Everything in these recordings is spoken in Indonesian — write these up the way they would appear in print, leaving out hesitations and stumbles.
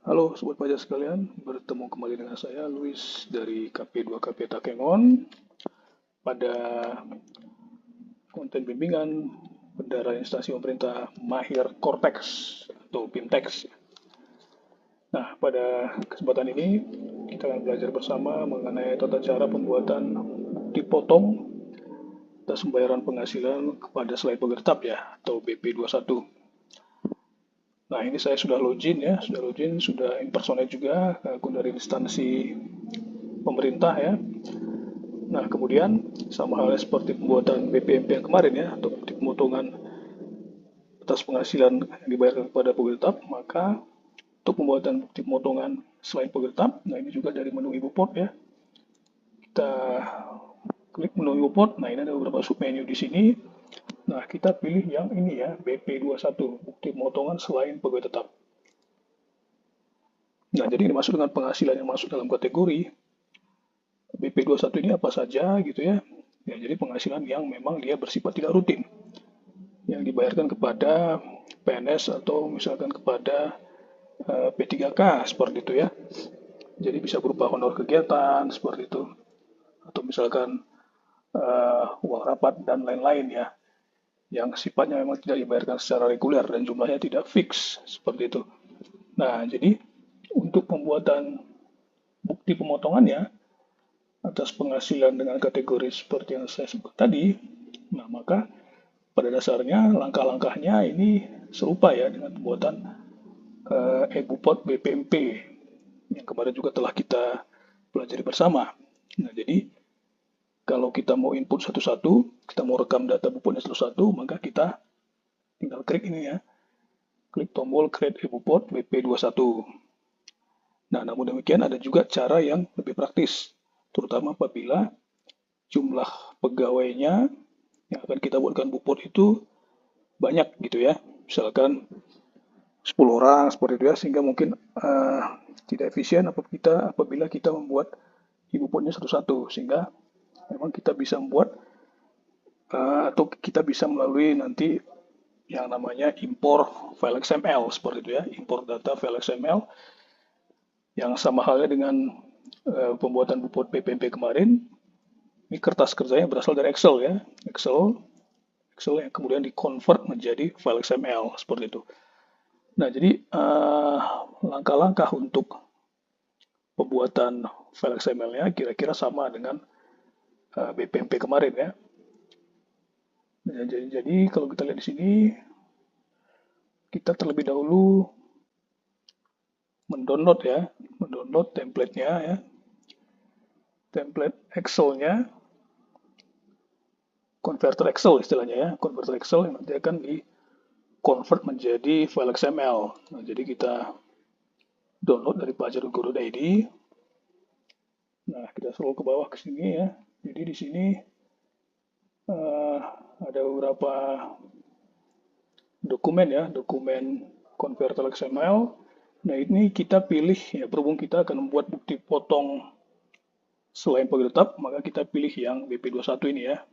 Halo Sobat Pajak sekalian, bertemu kembali dengan saya Luis dari KP2KP Takengon pada konten bimbingan Bendara Instansi Pemerintah Mahir Cortex atau BIMTEX. Nah, pada kesempatan ini kita akan belajar bersama mengenai tata cara pembuatan bukti potong atas pembayaran penghasilan kepada selain pemerintah ya atau BP21. Nah, ini saya sudah login, sudah impersonate juga akun dari instansi pemerintah ya. Nah, kemudian sama halnya seperti pembuatan BPMP yang kemarin ya, atau bukti pemotongan atas penghasilan yang dibayarkan kepada pegawai tetap, maka untuk pembuatan bukti pemotongan selain pegawai tetap, nah ini juga dari menu Ibu Pot ya. Kita klik menu Ibu Pot, nah ini ada beberapa submenu di sini. Nah, kita pilih yang ini ya, BP21, bukti pemotongan selain pegawai tetap. Nah, jadi ini masuk dengan penghasilan yang masuk dalam kategori BP21 ini apa saja gitu ya. Ya, jadi penghasilan yang memang dia bersifat tidak rutin, yang dibayarkan kepada PNS atau misalkan kepada P3K seperti itu ya. Jadi bisa berupa honor kegiatan seperti itu, atau misalkan uang rapat dan lain-lain ya, yang sifatnya memang tidak dibayarkan secara reguler dan jumlahnya tidak fix seperti itu. Nah, jadi untuk pembuatan bukti pemotongannya atas penghasilan dengan kategori seperti yang saya sebut tadi, nah maka pada dasarnya langkah-langkahnya ini serupa ya dengan pembuatan EBUPOT BPMP yang kemarin juga telah kita pelajari bersama. Nah, jadi kalau kita mau input satu-satu, kita mau rekam data bupotnya satu-satu, maka kita tinggal klik ini ya, klik tombol create EBUPOT BP21. Nah, namun demikian ada juga cara yang lebih praktis, terutama apabila jumlah pegawainya yang akan kita buatkan bupot itu banyak gitu ya. Misalkan 10 orang seperti itu ya, sehingga mungkin tidak efisien apabila kita membuat ibu potnya satu-satu, sehingga memang kita bisa membuat atau kita bisa melalui nanti yang namanya impor file XML seperti itu ya, impor data file XML yang sama halnya dengan pembuatan bupot PPMP kemarin. Ini kertas kerjanya berasal dari Excel ya, Excel yang kemudian di-convert menjadi file XML seperti itu. Nah, jadi langkah-langkah untuk pembuatan file XML-nya kira-kira sama dengan BPMP kemarin ya. Nah, jadi kalau kita lihat di sini, kita terlebih dahulu mendownload ya, mendownload template-nya ya, template Excel-nya, converter Excel istilahnya ya, converter Excel yang nanti akan di convert menjadi file XML. Nah, jadi kita download dari pelajar.go.id. Nah, kita scroll ke bawah ke sini ya. Jadi di sini uh, ada beberapa dokumen ya, dokumen converter XML. Nah, ini kita pilih ya, berhubung kita akan membuat bukti potong selain pegawai tetap, maka kita pilih yang BP21 ini ya.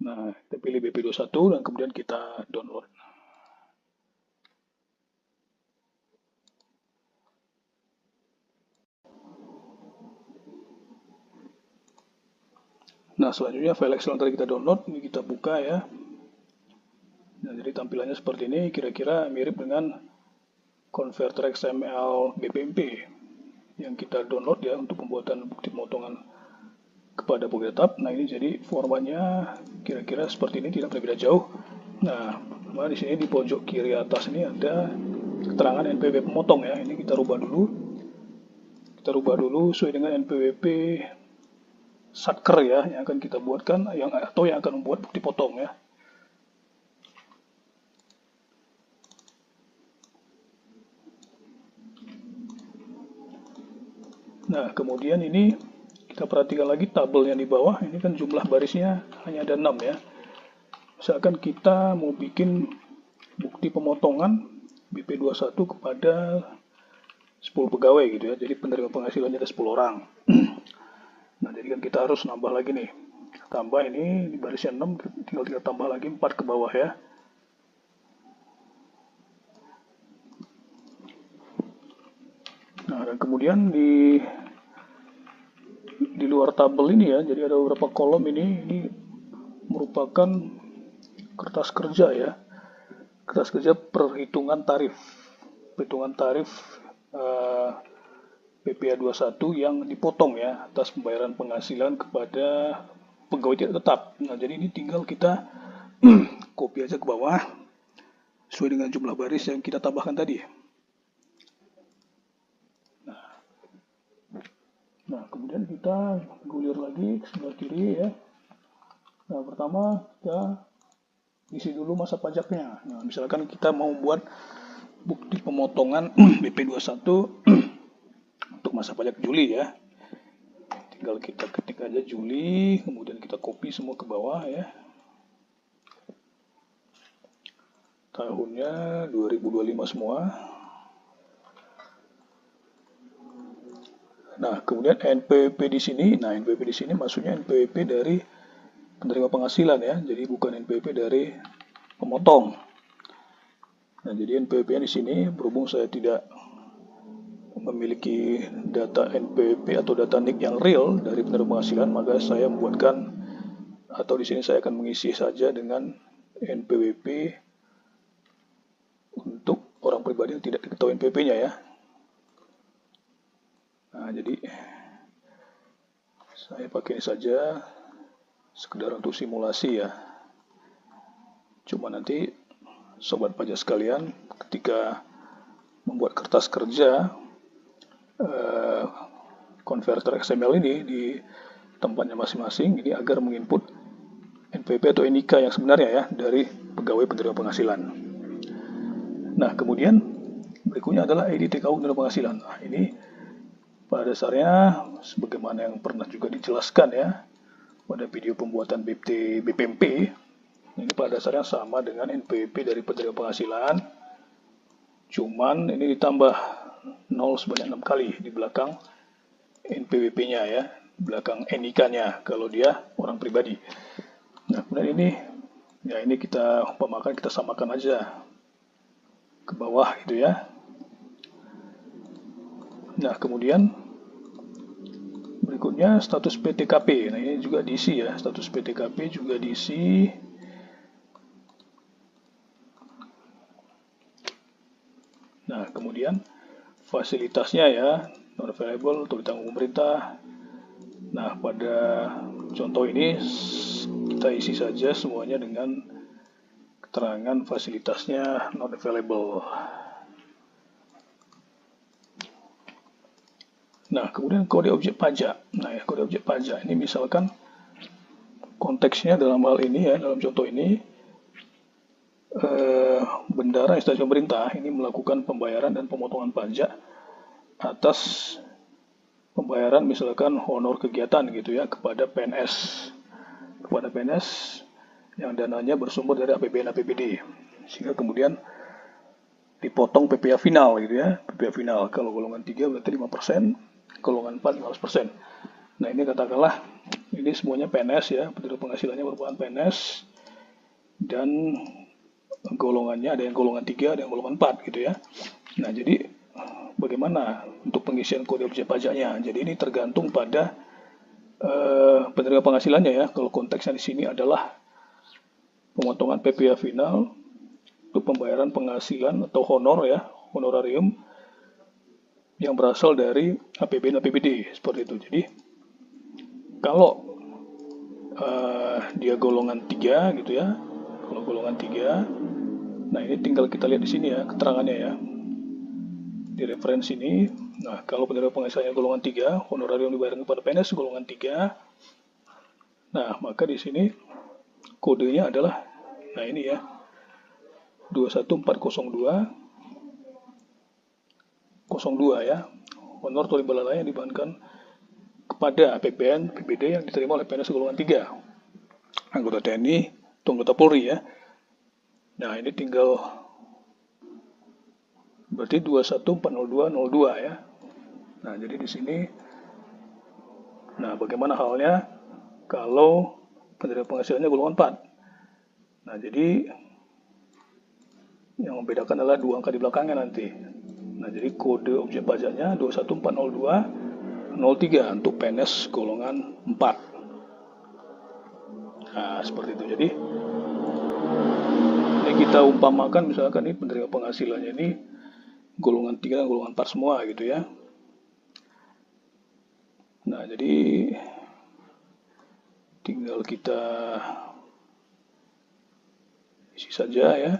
Nah, kita pilih BP21 dan kemudian kita download. Nah, selanjutnya file Excel yang tadi kita download, ini kita buka ya. Nah, jadi tampilannya seperti ini, kira-kira mirip dengan converter XML BPMP yang kita download ya untuk pembuatan bukti pemotongan kepada pegawai tetap. Nah, ini jadi formatnya kira-kira seperti ini, tidak berbeda jauh. Nah, di sini di pojok kiri atas ini ada keterangan NPWP pemotong ya. Ini kita rubah dulu. Kita rubah dulu sesuai dengan NPWP satker ya yang akan kita buatkan atau yang akan membuat bukti potong ya. Nah, kemudian ini kita perhatikan lagi tabel yang di bawah. Ini kan jumlah barisnya hanya ada 6 ya. Misalkan kita mau bikin bukti pemotongan BP21 kepada 10 pegawai gitu ya. Jadi penerima penghasilannya ada 10 orang. Nah, jadi kan kita harus nambah lagi nih. Kita tambah ini di barisnya 6, tinggal kita tambah lagi 4 ke bawah ya. Nah, dan kemudian di luar tabel ini ya, jadi ada beberapa kolom ini merupakan kertas kerja ya. Kertas kerja perhitungan tarif. Perhitungan tarif PPh 21 yang dipotong ya atas pembayaran penghasilan kepada pegawai tidak tetap. Nah, jadi ini tinggal kita copy aja ke bawah sesuai dengan jumlah baris yang kita tambahkan tadi. Nah, kemudian kita gulir lagi ke sebelah kiri ya. Nah, pertama kita isi dulu masa pajaknya. Nah, misalkan kita mau buat bukti pemotongan BP21 untuk masa pajak Juli ya. Tinggal kita ketik aja Juli, kemudian kita copy semua ke bawah ya. Tahunnya 2025 semua. Nah, kemudian NPWP di sini. Nah, NPWP di sini maksudnya NPWP dari penerima penghasilan ya. Jadi bukan NPWP dari pemotong. Nah, jadi NPWP-nya di sini berhubung saya tidak memiliki data NPWP atau data NIK yang real dari penerima penghasilan, maka saya membuatkan atau di sini saya akan mengisi saja dengan NPWP untuk orang pribadi yang tidak diketahui NPWP-nya ya. Nah, jadi saya pakai ini saja sekedar untuk simulasi ya. Cuma nanti sobat pajak sekalian ketika membuat kertas kerja konverter XML ini di tempatnya masing-masing ini agar menginput NPWP atau NIK yang sebenarnya ya dari pegawai penerima penghasilan. Nah, kemudian berikutnya adalah ID TKU penerima penghasilan. Nah, ini pada dasarnya sebagaimana yang pernah juga dijelaskan ya pada video pembuatan BPMP, ini pada dasarnya sama dengan NPWP dari penerima penghasilan, cuman ini ditambah 0 sebanyak 6 kali di belakang NPWP-nya ya, belakang NIK-nya kalau dia orang pribadi. Nah, kemudian ini kita umpamakan kita samakan aja ke bawah gitu ya. Nah, kemudian berikutnya status PTKP. Nah, ini juga diisi ya, status PTKP juga diisi. Nah, kemudian fasilitasnya ya, non available atau ditanggung pemerintah. Nah, pada contoh ini kita isi saja semuanya dengan keterangan fasilitasnya non available. Nah, kemudian kode objek pajak. Nah, ya, kode objek pajak ini misalkan konteksnya dalam hal ini ya, dalam contoh ini bendara instansi pemerintah ini melakukan pembayaran dan pemotongan pajak atas pembayaran misalkan honor kegiatan gitu ya kepada PNS yang dananya bersumber dari APBN APBD, sehingga kemudian dipotong PPh final gitu ya. PPh final kalau golongan 3 berarti 5%, golongan 4 15%. Nah, ini katakanlah ini semuanya PNS ya, penerima penghasilannya merupakan PNS dan golongannya ada yang golongan 3, ada yang golongan 4 gitu ya. Nah, jadi bagaimana untuk pengisian kode objek pajaknya? Jadi ini tergantung pada penerima penghasilannya ya. Kalau konteksnya di sini adalah pemotongan PPh final untuk pembayaran penghasilan atau honor ya, honorarium yang berasal dari APBN APBD seperti itu. Jadi kalau dia golongan 3 gitu ya, kalau golongan 3, nah ini tinggal kita lihat di sini ya keterangannya ya di referensi ini. Nah, kalau penerima penghasilannya golongan 3, honorarium dibayarkan kepada PNS golongan 3. Nah, maka di sini kodenya adalah nah ini ya 21402 ya. Honor atau imbal lain yang dibebankan kepada APBN PBD yang diterima oleh PNS golongan 3. Anggota TNI atau anggota Polri ya. Nah, ini tinggal berarti 2140202 ya. Nah, jadi di sini nah, bagaimana halnya kalau penerima penghasilannya golongan 4? Nah, jadi yang membedakan adalah 2 angka di belakangnya nanti. Nah, jadi kode objek pajaknya 2140203 untuk PNS golongan 4. Nah, seperti itu. Jadi ini kita umpamakan misalkan ini penerima penghasilannya ini golongan 3 dan golongan 4 semua gitu ya. Nah, jadi tinggal kita isi saja ya.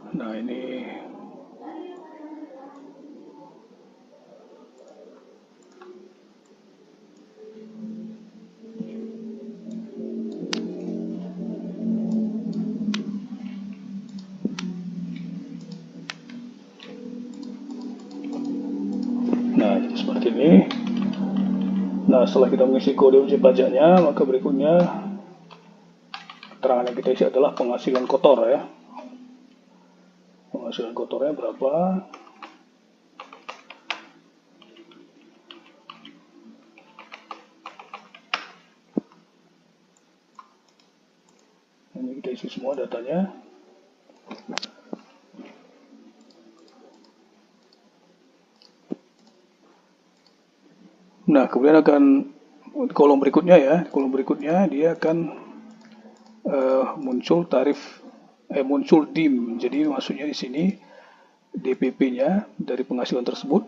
Nah, ini jadi seperti ini. Nah, setelah kita mengisi kode objek pajaknya, maka berikutnya keterangan yang kita isi adalah penghasilan kotor ya. Penghasilan kotornya berapa? Ini kita isi semua datanya. Nah, kemudian akan kolom berikutnya ya. Kolom berikutnya dia akan muncul muncul DIM. Jadi maksudnya di sini DPP-nya dari penghasilan tersebut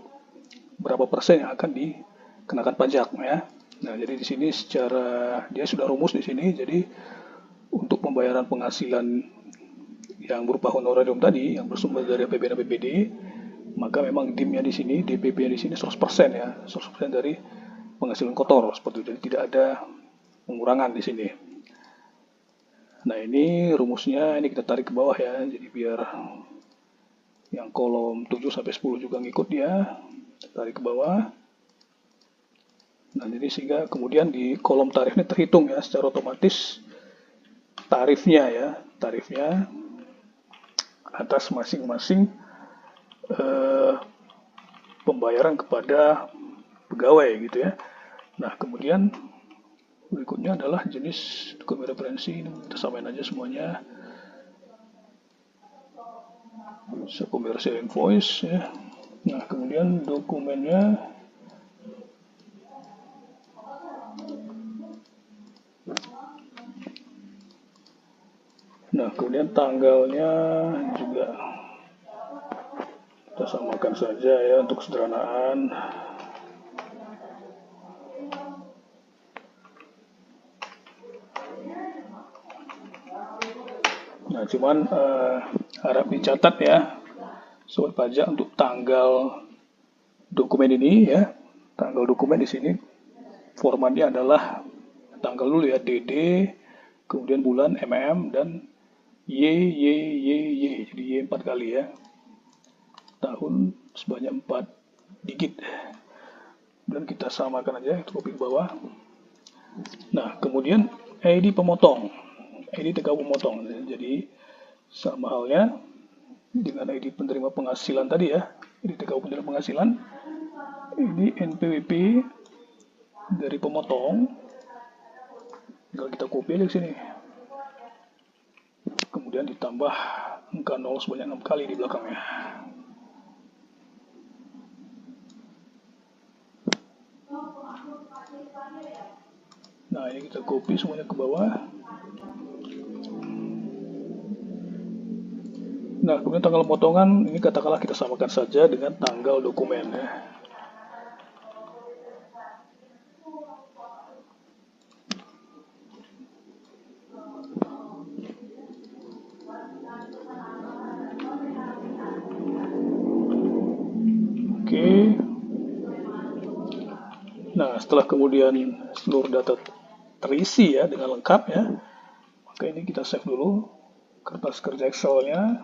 berapa persen yang akan dikenakan pajak ya. Nah, jadi di sini secara dia sudah rumus di sini. Jadi untuk pembayaran penghasilan yang berupa honorarium tadi yang bersumber dari APBN APBD, maka memang DIM-nya di sini, DPP-nya di sini 100% ya, 100% dari penghasilan kotor seperti itu. Jadi tidak ada pengurangan di sini. Nah, ini rumusnya ini kita tarik ke bawah ya. Jadi biar yang kolom 7 sampai 10 juga ngikut dia. Kita tarik ke bawah. Nah, jadi sehingga kemudian di kolom tarifnya terhitung ya secara otomatis tarifnya ya, tarifnya atas masing-masing pembayaran kepada pegawai gitu ya. Nah, kemudian berikutnya adalah jenis dokumen referensi. Kita samain aja semuanya. Commercial invoice ya. Nah, kemudian dokumennya tanggalnya juga kita samakan saja ya untuk kesederhanaan. Nah, cuman harap dicatat ya, sobat pajak, untuk tanggal dokumen ini ya. Tanggal dokumen di sini formatnya adalah tanggal dulu ya, DD, kemudian bulan dan Y. Jadi Y 4 kali ya. Tahun sebanyak 4 digit. Dan kita samakan aja, kita copy ke bawah. Nah, kemudian ID pemotong. ID TKU pemotong. Jadi sama halnya dengan ID penerima penghasilan tadi ya. ID TKU penerima penghasilan. Ini NPWP dari pemotong. Tinggal kita copy ke sini. Kemudian ditambah angka 0 sebanyak 6 kali di belakangnya. Nah, ini kita copy semuanya ke bawah. Nah, kemudian tanggal pemotongan ini katakanlah kita samakan saja dengan tanggal dokumen ya. Oke. Nah, setelah kemudian seluruh data terisi ya dengan lengkap ya, maka ini kita save dulu kertas kerja Excel-nya.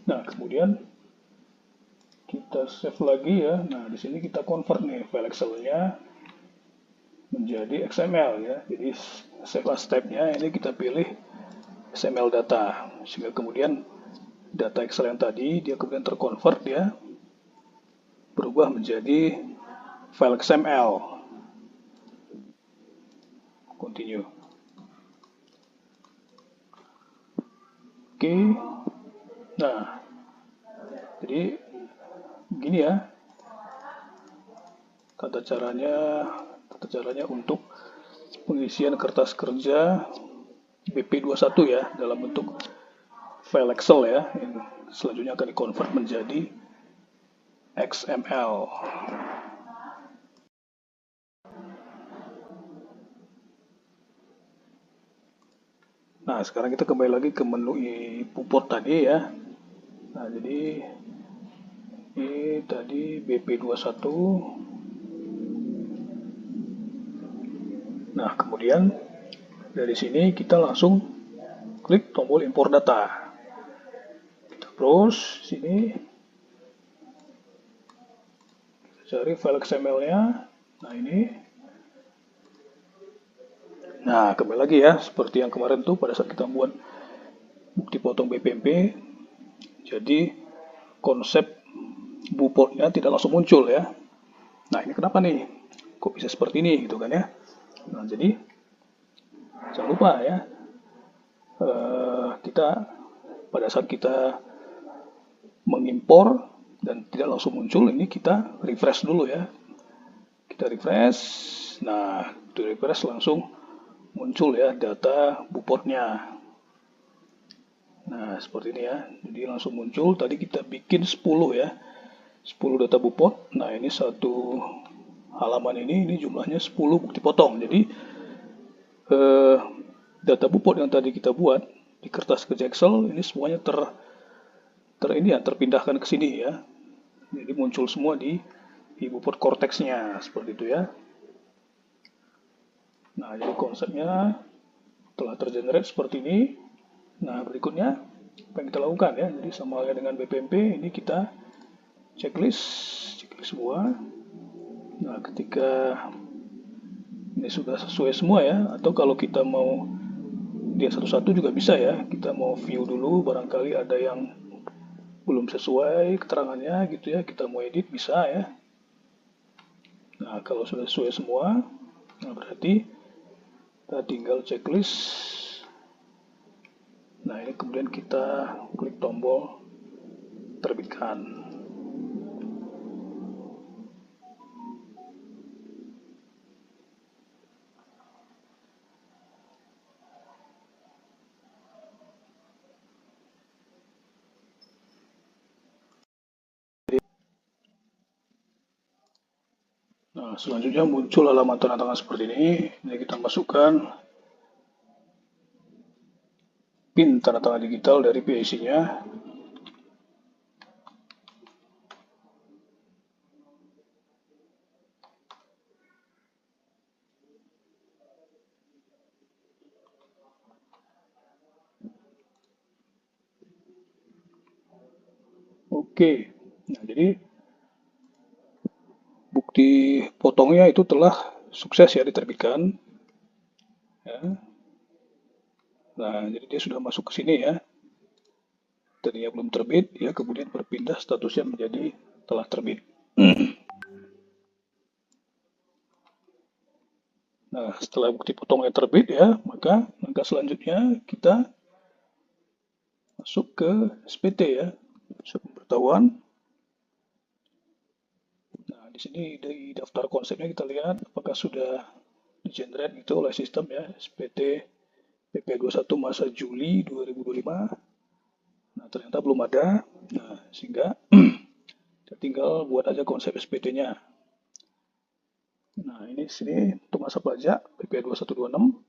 Nah, kemudian kita kita save lagi ya. Nah, di sini kita convert nih file Excel-nya menjadi XML ya. Jadi save as type-nya ini kita pilih XML data, sehingga kemudian data Excel yang tadi dia kemudian terconvert ya, berubah menjadi file XML. Continue. Oke. Nah, jadi begini ya tata caranya untuk pengisian kertas kerja BP21 ya dalam bentuk file Excel ya. Yang selanjutnya akan dikonvert menjadi XML. Nah, sekarang kita kembali lagi ke menu import tadi ya. Nah, jadi ini tadi BP21. Nah, kemudian dari sini kita langsung klik tombol impor data. Kita browse sini. Kita cari file XML-nya. Nah, ini. Nah, kembali lagi ya, seperti yang kemarin tuh pada saat kita buat bukti potong BPMP, jadi konsep buportnya tidak langsung muncul ya. Nah, ini kenapa nih? Kok bisa seperti ini gitu kan ya? Nah, jadi jangan lupa ya, kita pada saat kita mengimpor dan tidak langsung muncul, ini kita refresh dulu ya. Kita refresh, nah di refresh langsung muncul ya data buportnya. Nah, seperti ini ya. Jadi langsung muncul. Tadi kita bikin 10 ya. 10 data buport. Nah, ini satu halaman ini jumlahnya 10 bukti potong. Jadi data buport yang tadi kita buat di kertas kerja Excel ini semuanya terpindahkan ke sini ya. Jadi muncul semua di buport cortex-nya seperti itu ya. Nah, jadi konsepnya telah tergenerate seperti ini. Nah, berikutnya apa yang kita lakukan ya. Jadi sama halnya dengan BPMP, ini kita checklist semua. Nah, ketika ini sudah sesuai semua ya, atau kalau kita mau lihat satu-satu juga bisa ya. Kita mau view dulu, barangkali ada yang belum sesuai keterangannya gitu ya. Kita mau edit bisa ya. Nah, kalau sudah sesuai semua, nah berarti kita tinggal checklist. Nah, ini kemudian kita klik tombol terbitkan. Nah, selanjutnya muncul halaman tanda tangan seperti ini. Ini kita masukkan PIN tanda tangan digital dari PIC-nya. Oke. Nah, jadi bukti potongnya itu telah sukses ya diterbitkan. Ya. Nah, jadi dia sudah masuk ke sini ya. Tadinya belum terbit, ya kemudian berpindah statusnya menjadi telah terbit. Nah, setelah bukti potongnya terbit ya, maka langkah selanjutnya kita masuk ke SPT ya, surat pemberitahuan. Nah, di sini di daftar konsepnya kita lihat apakah sudah di-generate gitu oleh sistem ya, SPT PP21 masa Juli 2025. Nah, ternyata belum ada. Nah, sehingga kita tinggal buat aja konsep SPT-nya. Nah, ini sini untuk masa pajak PP2126.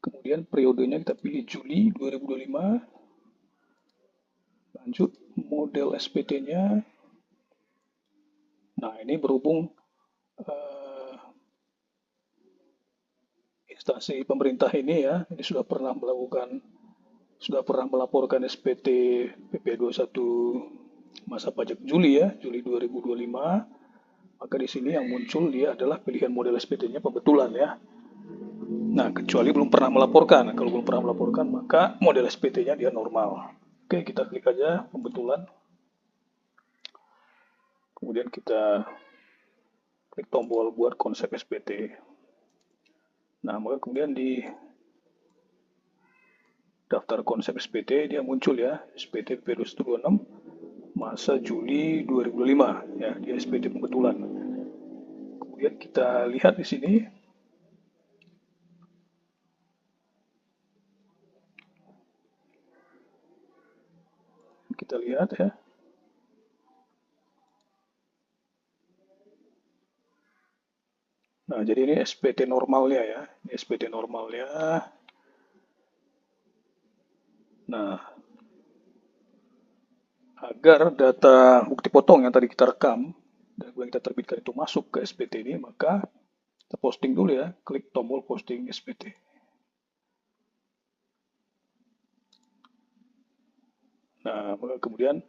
Kemudian periodenya kita pilih Juli 2025. Lanjut model SPT-nya. Nah, ini berhubung instansi pemerintah ini ya, ini sudah pernah melaporkan SPT PP21 masa pajak Juli ya, Juli 2025, maka di sini yang muncul dia adalah pilihan model SPT-nya pembetulan ya. Nah, kecuali belum pernah melaporkan. Kalau belum pernah melaporkan, maka model SPT-nya dia normal. Oke, kita klik aja pembetulan. Kemudian kita klik tombol buat konsep SPT. Nah, maka kemudian di daftar konsep SPT dia muncul ya, SPT P2126 masa Juli 2005 ya, dia SPT pembetulan. Kemudian kita lihat di sini kita lihat ya. Nah, jadi ini SPT normalnya ya. Ini SPT normalnya. Nah, agar data bukti potong yang tadi kita rekam dan yang kita terbitkan itu masuk ke SPT ini, maka kita posting dulu ya. Klik tombol posting SPT. Nah, maka kemudian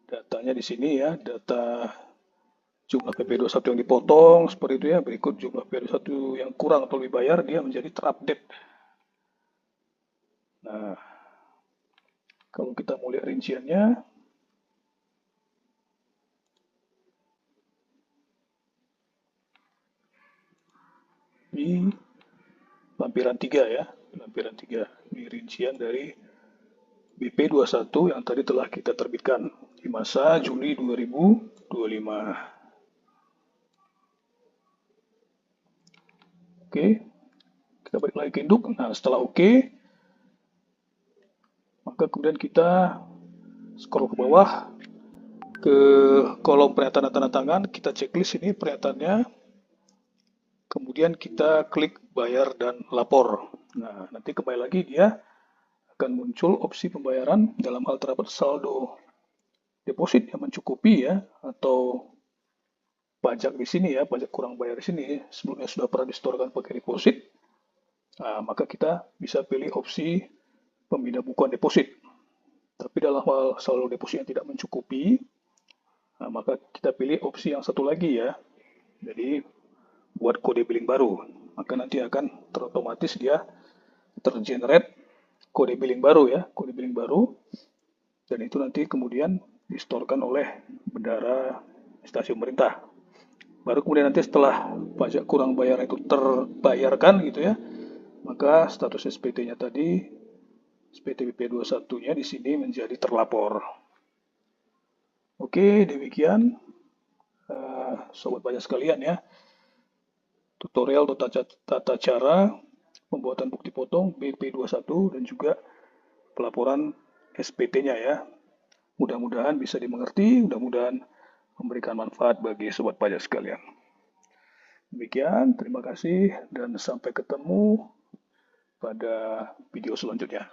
datanya di sini ya, data jumlah PP21 yang dipotong, seperti itu ya. Berikut jumlah PP21 yang kurang atau lebih bayar, dia menjadi terupdate. Nah, kalau kita mau lihat rinciannya, di lampiran 3 ya, lampiran 3. Ini rincian dari BP21 yang tadi telah kita terbitkan di masa Juli 2025. Oke, kita balik lagi ke induk. Nah, setelah oke, maka kemudian kita scroll ke bawah ke kolom pernyataan tanda tangan, kita checklist ini pernyataannya, kemudian kita klik bayar dan lapor. Nah, nanti kembali lagi dia akan muncul opsi pembayaran dalam hal terdapat saldo deposit yang mencukupi ya, atau pajak di sini ya, pajak kurang bayar di sini sebelumnya sudah pernah disetorkan pakai deposit. Nah, maka kita bisa pilih opsi pemindah bukuan deposit. Tapi dalam hal saldo deposit yang tidak mencukupi, nah, maka kita pilih opsi yang satu lagi ya. Jadi buat kode billing baru, maka nanti akan terotomatis dia tergenerate kode billing baru ya, kode billing baru, dan itu nanti kemudian disetorkan oleh bendahara stasiun pemerintah. Baru kemudian nanti setelah pajak kurang bayar itu terbayarkan gitu ya, maka status SPT-nya tadi, SPT BP21-nya di sini menjadi terlapor. Oke, demikian sobat pajak sekalian ya, tutorial tata cara pembuatan bukti potong BP21 dan juga pelaporan SPT-nya ya. Mudah-mudahan bisa dimengerti, mudah-mudahan memberikan manfaat bagi sobat pajak sekalian. Demikian, terima kasih dan sampai ketemu pada video selanjutnya.